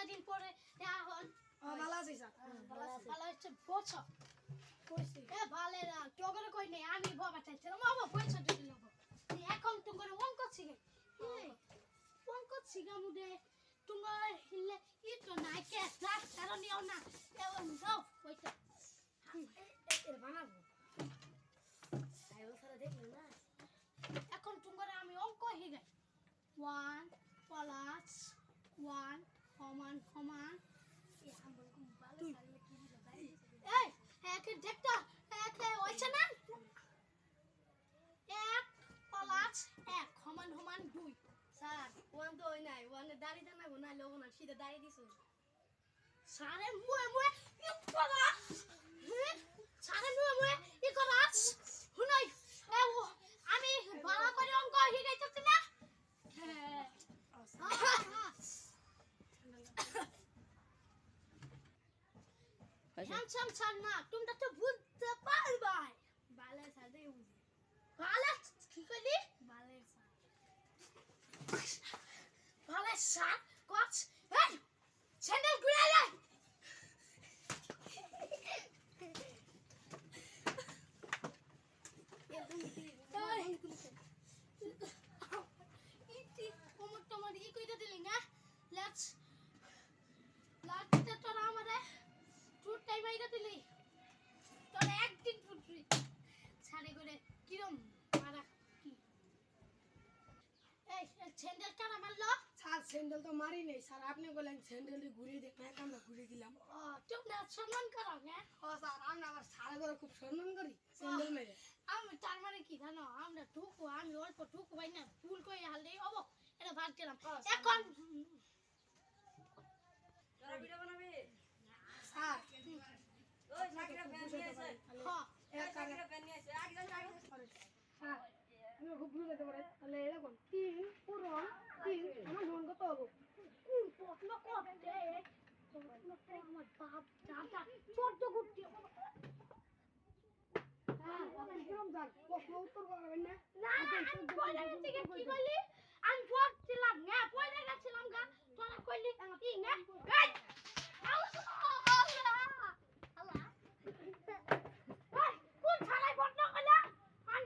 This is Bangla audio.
কয়দিন পরে দেখা হল ভালো আছি স্যার ভালো হচ্ছে বছর কইছি এ ভালো না কেউ করে কই নেই আমি বাবা চাইছিলাম বাবা পয়সা দিতে নেব এখন তোমার অঙ্ক শিখে অঙ্ক শিখা মুদে তোমার হিলে ইতো না কে ক্লাস কারণ নিও না যাও পয়সা এর বানাবো আইও সারা দেখলি না এখন তোমার আমি অঙ্ক শিখাই 1 প্লাস 1 সমান সমান এই একে দেখটা একে হইছে না 1 প্লাস 1 সমান সমান 2 স্যার ওয়ান তো ওই নাই ওয়ানে দাড়ি দেনা গো না লোক না সিধা দাড়ি দিছো সারে মুয়ে মুয়ে ই প্লাস সারে মুয়ে মুয়ে ই প্লাস হুনাই এ আমি ভালো করে অঙ্ক শিখাইতেছি না হ্যাঁ হ্যান্ডসাম ছাড় না তোমরা তো বুঝতে পারবাই বালে সাথে বুঝি ভালো কি কইলি বালে স্যার ভালো সাত কচ এই স্যান্ডেল ঘুরে আয় ইতি কোমর তোমার ই কইরা দিলি না লেটস লাটটা তোরা আমারে টুর টাইম আইরা দিলি তোরা একদিন ফুটবি ছাড়ে করে কিরম মারা কি এই স্যান্ডেল কারা মারলো স্যার স্যান্ডেল তো মারি নাই স্যার আপনি বলেন স্যান্ডেলটি ঘুরিয়ে দেখ না আমরা ঘুরিয়ে দিলাম ও তোমরা সম্মান করো না ও স্যার আমরা আমার সারা করে খুব সম্মান করি স্যান্ডেল মেরে আমি তার মানে কি জানো আমরা ঠুকু আমি অল্প ঠুকু ভাই না ভুল করে হাললে হবো এটা ভাগ দিলাম এখন তোরা ভিডিও বানাবি স্যার ওই সাকিরা ফ্যান নিয়ে এসে হ্যাঁ এক কারে সাকিরা ফ্যান নিয়ে এসে আগে যাও আগে স্যার আমি খুব ভুল যেতে পারে তাহলে এরকম 3 পূরণ 3 আমার মন কত হবো কোন প্রশ্ন করতে আমার বাপ দাদা চোদ্দ গুটি হ্যাঁ কিরম স্যার প্রশ্ন উত্তর করবেন না না আমি বলে কি বলি